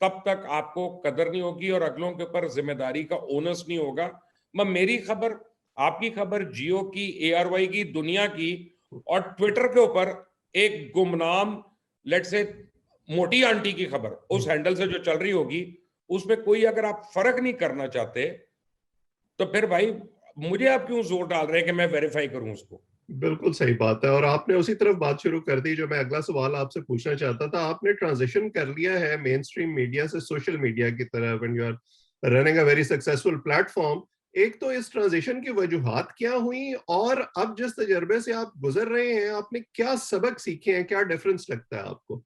तब तक आपको कदर नहीं होगी और अगलों के ऊपर जिम्मेदारी का ओनस नहीं होगा। मेरी खबर, आपकी खबर, जियो की, ARY की, दुनिया की, और ट्विटर के ऊपर एक गुमनाम लेट से मोटी आंटी की खबर उस हैंडल से जो चल रही होगी, उसमें कोई अगर आप फर्क नहीं करना चाहते, तो फिर भाई मुझे आप क्यों जोर डाल रहे हैं कि मैं वेरीफाई करूं उसको। बिल्कुल सही बात है। और आपने उसी तरफ बात शुरू कर दी जो मैं अगला सवाल आपसे पूछना चाहता था। आपने ट्रांजिशन कर लिया है मेन स्ट्रीम मीडिया से सोशल मीडिया की तरफ, when you are running a very successful platform. एक तो इस ट्रांजिशन की वजूहात क्या हुई, और अब जिस तजर्बे से आप गुजर रहे हैं आपने क्या सबक सीखे हैं, क्या डिफरेंस लगता है आपको?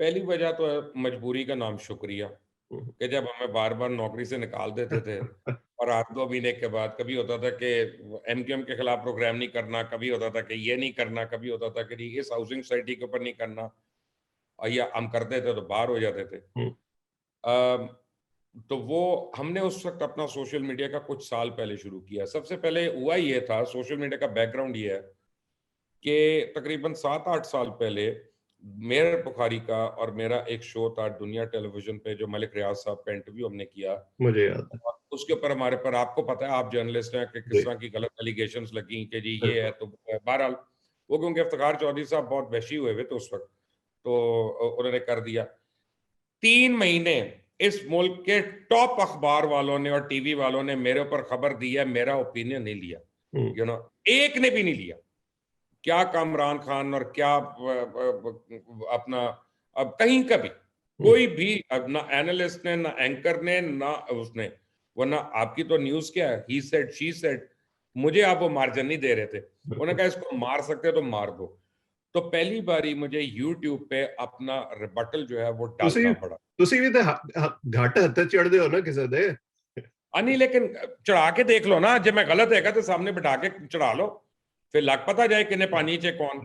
पहली वजह तो है मजबूरी का नाम शुक्रिया, कि जब हमें बार बार नौकरी से निकाल देते थे और 8-2 महीने के बाद कभी होता था कि MQM के खिलाफ प्रोग्राम नहीं करना, कभी होता था कि ये नहीं करना, कभी होता था कि इस हाउसिंग सोसाइटी के ऊपर नहीं करना, और या हम करते थे तो बाहर हो जाते थे। अम, तो वो हमने उस वक्त अपना सोशल मीडिया का कुछ साल पहले शुरू किया। सबसे पहले हुआ ये था, सोशल मीडिया का बैकग्राउंड ये है कि तकरीबन 7-8 साल पहले मेहर बुखारी का और मेरा एक शो था दुनिया टेलीविजन पे, जो मलिक रियाज साहब का इंटरव्यू हमने किया। मुझे याद है। और उसके ऊपर हमारे पर, आपको पता है, आप जर्नलिस्ट हैं, कि किस जी, तरह की गलत एलिगेशंस लगी कि जी ये है। बिल्कुल। तो बहरहाल वो, क्योंकि इफ्तिखार चौधरी साहब बहुत वहशी हुए थे उस वक्त, तो उन्होंने कर दिया। 3 महीने इस मुल्क के टॉप अखबार वालों ने और टीवी वालों ने मेरे ऊपर खबर दी है, मेरा ओपिनियन नहीं लिया। एक ने भी नहीं लिया। क्या कामरान खान और क्या अपना, अब कहीं का भी कोई भी, अब ना एनालिस्ट ने, ना एंकर ने, ना उसने, वरना आपकी तो न्यूज क्या है, ही सेड शी सेड, मुझे आप वो मार्जिन नहीं दे रहे थे। उन्होंने बिल्कुल। कहा इसको मार सकते हो तो मार दो। तो पहली बारी मुझे YouTube पे अपना रिबटल जो है वो डालना ਤੁਸੀਂ पड़ा। ਤੁਸੀਂ ਵੀ ਤਾਂ ਘਾਟ ਹੱਥ ਚੜਦੇ ਹੋ ਨਾ ਕਿਸੇ ਦੇ। नहीं, लेकिन चढ़ा के देख लो ना, जब मैं गलत है तो सामने बिठा के चढ़ा लो, फिर लग पता जाए किन्ने पानी चे कौन।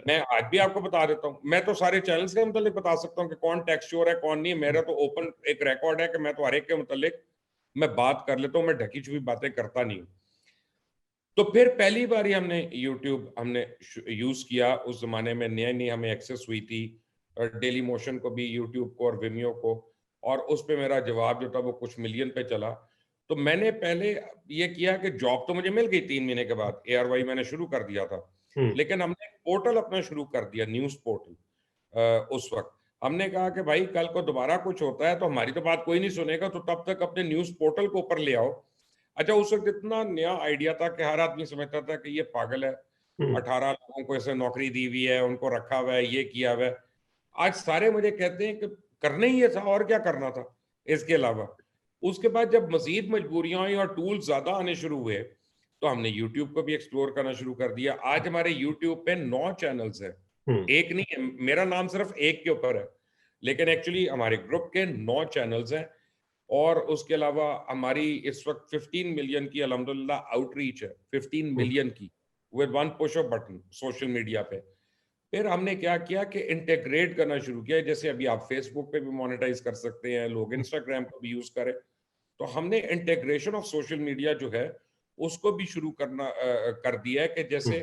मैं आज भी आपको बता देता हूँ, मैं तो सारे चैनल्स के मतलब बता सकता हूँ कि कौन टेक्सच्योर है कौन नहीं है। मेरा तो ओपन एक रिकॉर्ड है कि मैं तो हर एक के मतलब मैं बात कर लेता हूँ, मैं ढकी छुपी बातें करता नहीं हूँ। तो फिर पहली बार ही हमने यूट्यूब हमने यूज किया, उस जमाने में नई नई हमें एक्सेस हुई थी, और डेली मोशन को भी, यूट्यूब को और विमियो को, और उस पे मेरा जवाब जो था वो कुछ मिलियन पे चला। तो मैंने पहले ये किया कि जॉब तो मुझे मिल गई 3 महीने के बाद, ARY मैंने शुरू कर दिया था, लेकिन हमने एक पोर्टल अपना शुरू कर दिया, न्यूज पोर्टल। उस वक्त हमने कहा कि भाई कल को दोबारा कुछ होता है तो हमारी तो बात कोई नहीं सुनेगा, तो तब तक अपने न्यूज पोर्टल को ऊपर ले आओ। अच्छा, उस वक्त इतना नया आइडिया था कि हर आदमी समझता था कि ये पागल है, 18 लोगों को ऐसे नौकरी दी हुई है, उनको रखा हुआ है, ये किया हुआ है। आज सारे मुझे कहते हैं कि करना ही ये था, और क्या करना था इसके अलावा। उसके बाद जब मजीद मजबूरियां हुई और टूल्स ज्यादा आने शुरू हुए, तो हमने यूट्यूब को भी एक्सप्लोर करना शुरू कर दिया। आज हमारे यूट्यूब पे 9 चैनल्स हैं, एक नहीं है। मेरा नाम सिर्फ एक के ऊपर है, लेकिन एक्चुअली हमारे ग्रुप के 9 चैनल्स हैं। और उसके अलावा हमारी इस वक्त 15 मिलियन की अल्हम्दुलिल्लाह आउटरीच है, 15 मिलियन की, with one push off button social media पे। फिर हमने क्या किया कि इंटीग्रेट करना शुरू किया, जैसे अभी आप फेसबुक पे भी मोनेटाइज कर सकते हैं, लोग इंस्टाग्राम को भी यूज करें। तो हमने इंटीग्रेशन ऑफ सोशल मीडिया जो है उसको भी शुरू करना कर दिया है, कि जैसे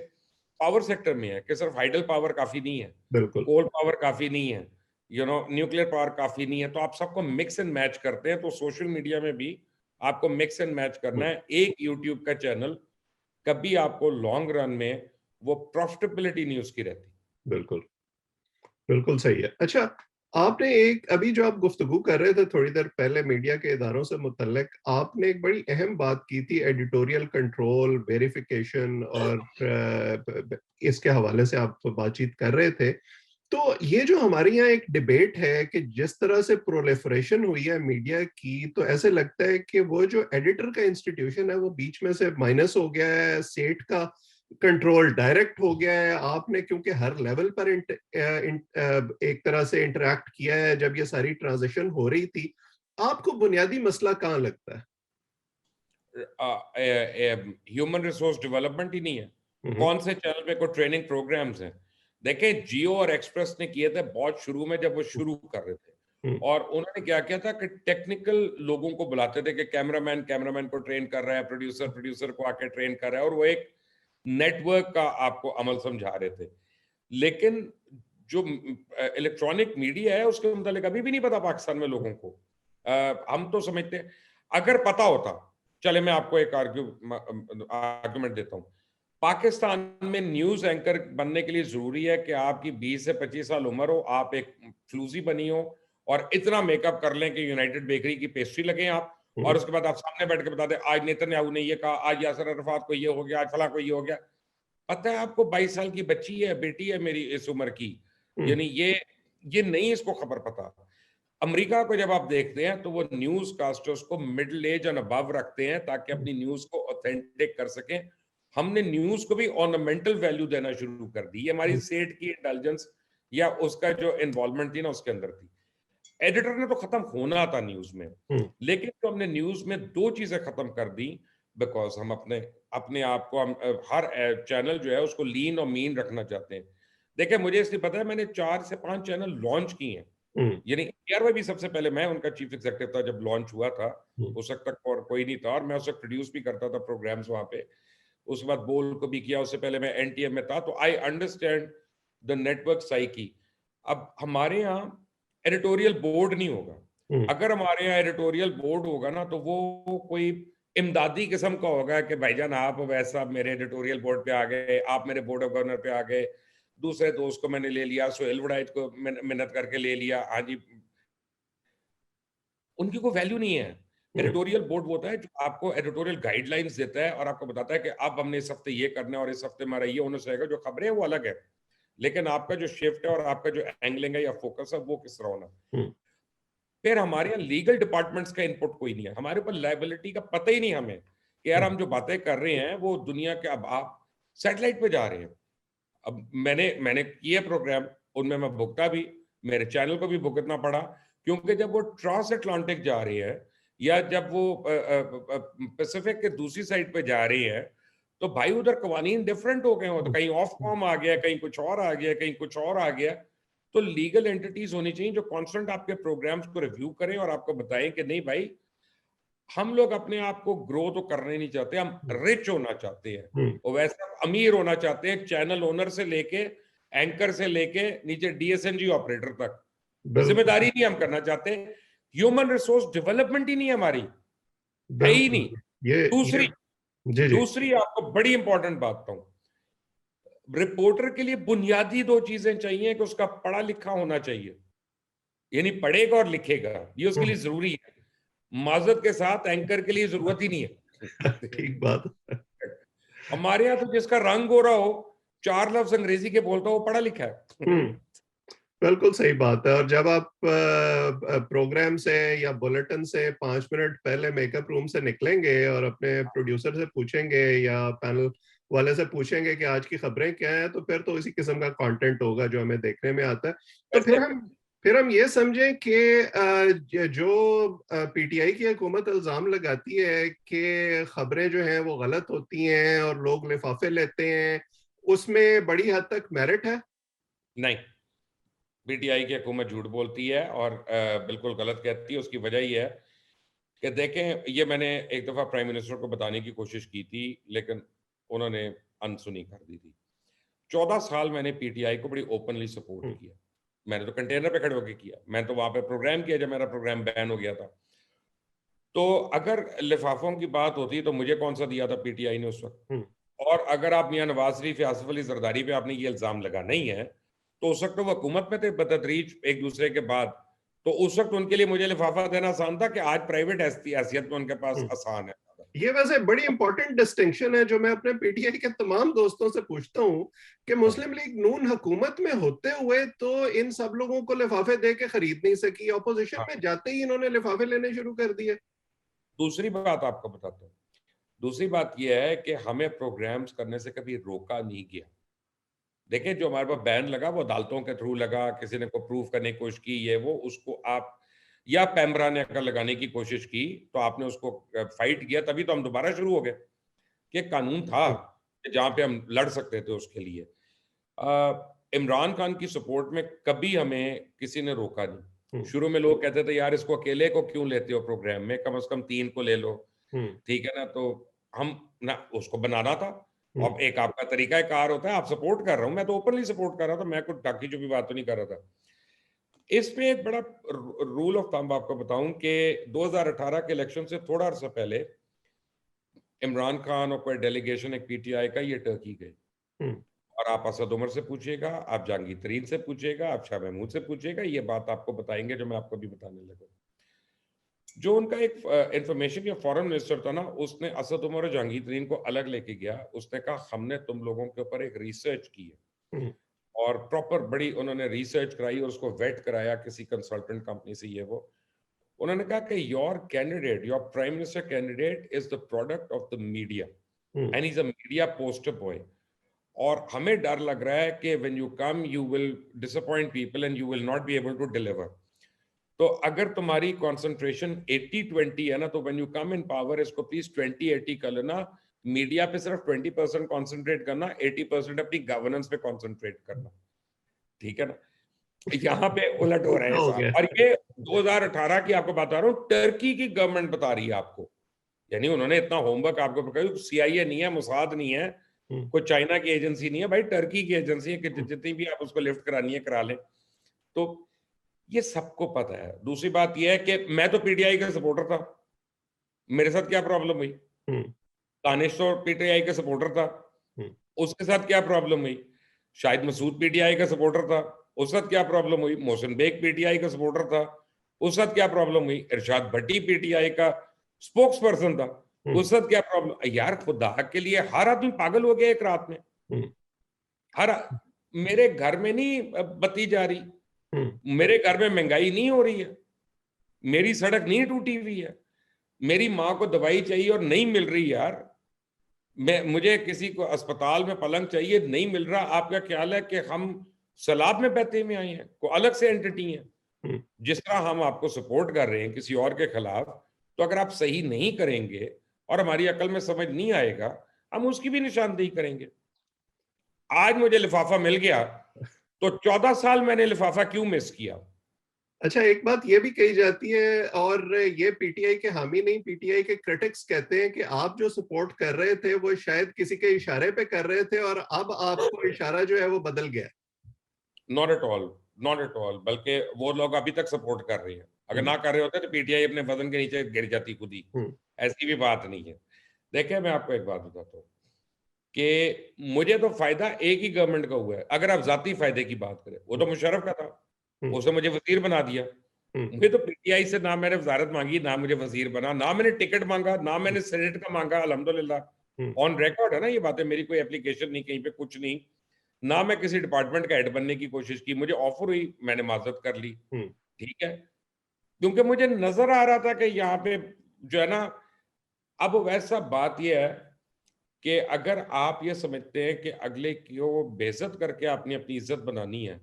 पावर सेक्टर में है कि सिर्फ हाइडल पावर काफी नहीं है, बिल्कुल। कोल पावर काफी नहीं है, न्यूक्लियर पावर काफी नहीं है, तो आप सबको मिक्स एंड मैच करते हैं। तो सोशल मीडिया में भी आपको मिक्स एंड मैच करना है। एक यूट्यूब का चैनल कभी आपको लॉन्ग रन में वो प्रॉफिटेबिलिटी नहीं उसकी रहती। बिल्कुल। बिल्कुल सही है। अच्छा, आपने एक अभी जो आप गुफ्तगू कर रहे थे थोड़ी देर पहले मीडिया के इदारों से मुतल्लिक, आपने एक बड़ी अहम बात की थी, एडिटोरियल कंट्रोल, वेरिफिकेशन, और इसके हवाले से आप बातचीत कर रहे थे। तो ये जो हमारे यहाँ एक डिबेट है कि जिस तरह से प्रोलिफरेशन हुई है मीडिया की, तो ऐसे लगता है कि वो जो एडिटर का इंस्टीट्यूशन है वो बीच में से माइनस हो गया है। सेठ का कंट्रोल डायरेक्ट हो गया है? आपने क्योंकि हर लेवल पर एक तरह से इंटरेक्ट किया है जब ये सारी ट्रांजिशन हो रही थी, आपको बुनियादी मसला कहाँ लगता है? ह्यूमन रिसोर्स डेवलपमेंट ही नहीं है। हम्म, कौन से चैनल पे कोई ट्रेनिंग प्रोग्राम्स हैं? देखें, जियो और एक्सप्रेस ने किए थे बहुत शुरू में, जब वो शुरू कर रहे थे। हम्म, और उन्होंने क्या किया था कि टेक्निकल लोगों को बुलाते थे कि कैमरामैन को ट्रेन कर रहा है, प्रोड्यूसर को आके ट्रेन कर रहा है, और वो एक नेटवर्क का आपको अमल समझा रहे थे। लेकिन जो इलेक्ट्रॉनिक मीडिया है उसके मुतालिक अभी भी नहीं पता पाकिस्तान में लोगों को। हम तो समझते हैं, अगर पता होता, चले मैं आपको एक आर्ग्यूमेंट देता हूं। पाकिस्तान में न्यूज एंकर बनने के लिए जरूरी है कि आपकी 20 से 25 साल उम्र हो, आप एक फ्लूसी बनी हो, और इतना मेकअप कर लें कि यूनाइटेड बेकरी की पेस्ट्री लगे आप, और उसके बाद आप सामने बैठ के बता दें आज नेतन्याहू ने ये कहा, आज यासर अरफात को ये हो गया, आज फला को ये हो गया। पता है आपको, 22 साल की बच्ची है, बेटी है मेरी इस उम्र की, हम्म, यानी ये नहीं इसको खबर पता। अमेरिका को जब आप देखते हैं तो वो न्यूज कास्टर्स को मिडिल एज और अबव रखते हैं ताकि अपनी न्यूज को ऑथेंटिक कर सकें। हमने न्यूज को भी ऑर्नामेंटल वैल्यू देना शुरू कर दी। ये हमारी सेठ की इंटेलिजेंस या उसका जो इन्वॉल्वमेंट थी ना उसके अंदर थी। एडिटर ने तो खत्म होना था न्यूज में, हम्म, लेकिन तो हमने न्यूज में दो चीजें खत्म कर दी, बिकॉज हम अपने अपने आप को, हम हर चैनल जो है उसको लीन और मीन रखना चाहते हैं। देखिए, मुझे इसलिए पता है, मैंने 4 से 5 चैनल लॉन्च किए हैं। हम्म, यानी एआरवाई भी सबसे पहले मैं उनका चीफ एग्जीक्यूटिव था जब लॉन्च हुआ था। हम्म, उस वक्त तक और कोई नहीं था, और मैं उस वक्त प्रोड्यूस भी करता था प्रोग्राम्स वहां पे। उसके बाद बोल को भी किया, उससे पहले मैं एनटीएम में था, तो I understand the network psyche. अब हमारे यहाँ एडिटोरियल बोर्ड नहीं होगा। हम्म, अगर हमारे यहाँ एडिटोरियल बोर्ड होगा ना, तो वो कोई इमदादी किस्म का होगा कि भाईजान आप वैसा मेरे एडिटोरियल बोर्ड पे आ गए, आप मेरे बोर्ड ऑफ गवर्नर पे आ गए, दूसरे दोस्त को मैंने ले लिया, सोहेल वड़ाइच को मेहनत करके ले लिया, हाँ जी। उनकी कोई वैल्यू नहीं है। हम्म, एडिटोरियल बोर्ड वो होता है जो आपको एडिटोरियल गाइडलाइंस देता है और आपको बताता है कि अब हमने इस हफ्ते ये करना है और इस हफ्ते हमारा ये होना चाहिए। जो खबरें हैं वो अलग है, लेकिन आपका जो शिफ्ट है और आपका जो एंगलिंग है या फोकस है वो किस तरह होना। हम्म, फिर हमारे यहाँ लीगल डिपार्टमेंट्स का इनपुट कोई नहीं है, हमारे ऊपर लाइबिलिटी का पता ही नहीं हमें कि यार हम जो बातें कर रहे हैं वो दुनिया के, अब आप सैटेलाइट पे जा रहे हैं। अब मैंने किए प्रोग्राम, उनमें मैं भुगता भी, मेरे चैनल को भी भुगतना पड़ा, क्योंकि जब वो ट्रांस अटलांटिक जा रही है या जब वो पैसिफिक के दूसरी साइड पे जा रही है, तो भाई उधर कवानीन डिफरेंट हो गए हो, तो कहीं ऑफ कॉम आ गया, कहीं कुछ और आ गया, कहीं कुछ और आ गया। तो लीगल एंटिटीज होनी चाहिए जो कांस्टेंट आपके प्रोग्राम्स को रिव्यू करें और आपको बताएं कि नहीं भाई, हम लोग अपने आप को ग्रो तो करने नहीं चाहते, हम रिच होना चाहते हैं, हम्म, और वैसे अमीर होना चाहते हैं, चैनल ओनर से लेके एंकर से लेके नीचे डीएसएनजी ऑपरेटर तक। बिल्कुल, जिम्मेदारी नहीं हम करना चाहते, ह्यूमन रिसोर्स डेवलपमेंट ही नहीं है हमारी, है ही नहीं। बिल्कुल। ये दूसरी जी, जी। दूसरी आपको बड़ी इंपॉर्टेंट बात बताऊं, रिपोर्टर के लिए बुनियादी दो चीजें चाहिए कि उसका पढ़ा लिखा होना चाहिए, यानी पढ़ेगा और लिखेगा, ये उसके लिए हम्म, जरूरी है। माजरत के साथ एंकर के लिए जरूरत ही नहीं है। ठीक बात है। हमारे यहाँ तो जिसका रंग हो रहा हो, 4 लफ्ज अंग्रेजी के बोलता हो, वो पढ़ा लिखा है। हम्म, बिल्कुल सही बात है। और जब आप प्रोग्राम से या बुलेटिन से 5 मिनट पहले मेकअप रूम से निकलेंगे और अपने प्रोड्यूसर से पूछेंगे या पैनल वाले से पूछेंगे कि आज की खबरें क्या हैं, तो फिर तो इसी किस्म का कंटेंट होगा जो हमें देखने में आता है। तो वैसे फिर हम ये समझें कि जो पीटीआई की हुकूमत इल्जाम लगाती है कि खबरें जो हैं वो गलत होती हैं और लोग लिफाफे लेते हैं, उसमें बड़ी हद तक मेरिट है। नहीं, पीटीआई की हुकूमत झूठ बोलती है और बिल्कुल गलत कहती है। उसकी वजह ये है कि देखें, ये मैंने एक दफ़ा प्राइम मिनिस्टर को बताने की कोशिश की थी, लेकिन उन्होंने अनसुनी कर दी थी। 14 साल मैंने पीटीआई को बड़ी ओपनली सपोर्ट हम्म, किया। मैंने तो कंटेनर पे खड़े होकर किया, मैं तो वहां पे प्रोग्राम किया जब मेरा प्रोग्राम बैन हो गया था। तो अगर लिफाफों की बात होती तो मुझे कौन सा दिया था पीटीआई ने उस वक्त? हम्म, और अगर आप मियां नवाज शरीफ या आसिफ अली जरदारी पे आपने ये इल्जाम लगाना ही है, तो उस वक्त तो वो हुकूमत में थे बतदरीज एक दूसरे के बाद, तो उस वक्त उनके लिए मुझे लिफाफा देना आसान था कि आज प्राइवेट हैसियत में उनके पास हम्म। आसान है। ये वैसे बड़ी इंपॉर्टेंट डिस्टिंक्शन है जो मैं अपने पीटीआई के तमाम दोस्तों से पूछता हूँ कि हाँ। मुस्लिम लीग नून हुकूमत में होते हुए तो इन सब लोगों को लिफाफे दे के खरीद नहीं सकी, ऑपोजिशन हाँ, में जाते ही इन्होंने लिफाफे लेने शुरू कर दिए। दूसरी बात आपको बताता हूँ। दूसरी बात यह है कि हमें प्रोग्राम्स करने से कभी रोका नहीं गया। देखिए, जो हमारे पास बैन लगा वो अदालतों के थ्रू लगा, किसी ने को प्रूव करने की कोशिश की, ये वो, उसको आप, या पैमरा ने अगर लगाने की कोशिश की तो आपने उसको फाइट किया, तभी तो हम दोबारा शुरू हो गए कि एक कानून था कि जहाँ पे हम लड़ सकते थे उसके लिए। इमरान खान की सपोर्ट में कभी हमें किसी ने रोका नहीं। शुरू में लोग कहते थे यार इसको अकेले को क्यों लेते हो प्रोग्राम में, कम से कम 3 को ले लो, ठीक है ना? तो हम ना उसको बनाना था। अब एक आपका तरीका कार होता है, आप सपोर्ट कर रहा हूँ, मैं तो ओपनली सपोर्ट कर रहा था, मैं कुछ ढाकी चुपी बात तो नहीं कर रहा था। इसमें एक बड़ा रूल ऑफ थंब आपको बताऊं कि 2018 के इलेक्शन से थोड़ा अर्सा पहले इमरान खान और कोई डेलीगेशन एक पीटीआई का ये टर्की गए, और आप असद उमर से पूछिएगा, आप जहांगीर तरीन से पूछिएगा, आप शाह महमूद से पूछिएगा, ये बात आपको बताएंगे जो मैं आपको भी बताने लगा। जो उनका एक इंफॉर्मेशन या फॉरेन मिनिस्टर था ना, उसने असद उमर और जहांगीर तरीन को अलग लेके गया। उसने कहा हमने तुम लोगों के ऊपर एक रिसर्च की है, और प्रॉपर बड़ी उन्होंने रिसर्च कराई और उसको वेट कराया किसी कंसल्टेंट कंपनी से, ये वो। उन्होंने कहा कि your candidate, your prime minister candidate is the product of the media and is a media poster boy, और हमें डर लग रहा है कि when you come you will disappoint people and you will not be able to deliver. तो अगर तुम्हारी कंसंट्रेशन 80-20 है ना, तो when you come in power इसको प्लीज 20-80 कर लेना। मीडिया पे सिर्फ 20% कॉन्सेंट्रेट करना, 80% अपनी गवर्नेंस पे कॉन्सेंट्रेट करना, ठीक है ना? यहाँ पे उलट हो रहे हैं साहब। और ये 2018 की आपको बता रहा हूँ, टर्की की गवर्नमेंट बता रही है आपको, यानी उन्होंने इतना होमवर्क आपको बताया। सीआईए नहीं है, मोसाद नहीं है, कोई चाइना की एजेंसी नहीं है भाई, टर्की की एजेंसी है कि जितनी भी आप उसको लिफ्ट करानी है करा लें। तो ये सबको पता है। दूसरी बात यह है कि मैं तो पीटीआई का सपोर्टर था, मेरे साथ क्या प्रॉब्लम हुई? दानिश तो पीटीआई का सपोर्टर था, उसके साथ क्या प्रॉब्लम हुई? शाहिद मसूद पीटीआई का सपोर्टर था, उस साथ क्या प्रॉब्लम हुई? मोहसिन बेग पीटीआई का सपोर्टर था, उस साथ क्या प्रॉब्लम हुई? इरशाद भट्टी पीटीआई का स्पोक्स पर्सन था, उस साथ क्या प्रॉब्लम? यार खुदा के लिए, हर आदमी पागल हो गया एक रात में। हर मेरे घर में नहीं बत्ती जा रही, मेरे घर में महंगाई नहीं हो रही है, मेरी सड़क नहीं टूटी हुई है, मेरी माँ को दवाई चाहिए और नहीं मिल रही यार, मुझे किसी को अस्पताल में पलंग चाहिए, नहीं मिल रहा। आपका ख्याल है कि हम सैलाब में बहते में आए हैं, को अलग से एंटिटी है? जिस तरह हम आपको सपोर्ट कर रहे हैं किसी और के खिलाफ, तो अगर आप सही नहीं करेंगे और हमारी अकल में समझ नहीं आएगा, हम उसकी भी निशानदेही करेंगे। आज मुझे लिफाफा मिल गया तो 14 साल मैंने लिफाफा क्यों मिस किया? अच्छा, एक बात ये भी कही जाती है, और ये पीटीआई के हामी नहीं, पीटीआई के क्रिटिक्स कहते हैं कि आप जो सपोर्ट कर रहे थे वो शायद किसी के इशारे पे कर रहे थे, और अब आपको इशारा जो है वो बदल गया। Not at all, not at all, बल्कि वो लोग अभी तक सपोर्ट कर रहे हैं। अगर ना कर रहे होते तो पीटीआई अपने वजन के नीचे गिर जाती खुद ही। ऐसी भी बात नहीं है। देखिए, मैं आपको एक बात बताता हूँ कि मुझे तो फायदा एक ही गवर्नमेंट का हुआ है। अगर आप जाती फायदे की बात करें, वो तो मुशर्रफ का था, उसने मुझे वजीर बना दिया। मुझे तो पीटीआई से ना मैंने वजारत मांगी, ना मुझे वजीर बना, ना मैंने टिकट मांगा, ना मैंने सेनेट का मांगा। अल्हम्दुलिल्लाह ऑन रिकॉर्ड है ना ये बातें, मेरी कोई एप्लीकेशन नहीं, कहीं पे कुछ नहीं। ना मैं किसी डिपार्टमेंट का हेड बनने की कोशिश की, मुझे ऑफर हुई, मैंने माजरत कर ली, ठीक है, क्योंकि मुझे नजर आ रहा था कि यहाँ पे जो है ना, अब वैसा बात यह है कि अगर आप ये समझते हैं कि अगले को बेइज्जत करके आपने अपनी इज्जत बनानी है,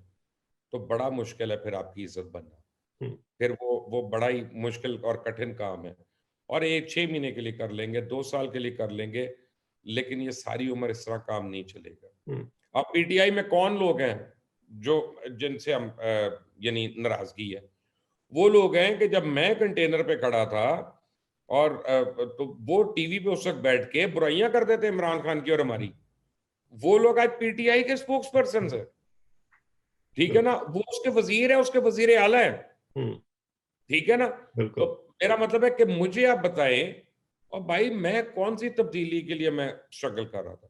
तो बड़ा मुश्किल है फिर आपकी इज्जत बनना। फिर वो बड़ा ही मुश्किल और कठिन काम है। और 1-6 महीने के लिए कर लेंगे, 2 साल के लिए कर लेंगे, लेकिन ये सारी उम्र इस तरह काम नहीं चलेगा। अब पीटीआई में कौन लोग हैं जो जिनसे हम यानी नाराजगी है? वो लोग हैं कि जब मैं कंटेनर पे खड़ा था और तो वो टीवी पे उस वक्त बैठ के बुराइयां कर देते इमरान खान की और हमारी, वो लोग आज पीटीआई के स्पोक्स पर्सन है, ठीक है ना? वो उसके वजीर है, उसके वजीर आला है, ठीक है ना? तो मेरा मतलब है कि मुझे आप बताएं, और भाई मैं कौन सी तब्दीली के लिए मैं स्ट्रगल कर रहा था?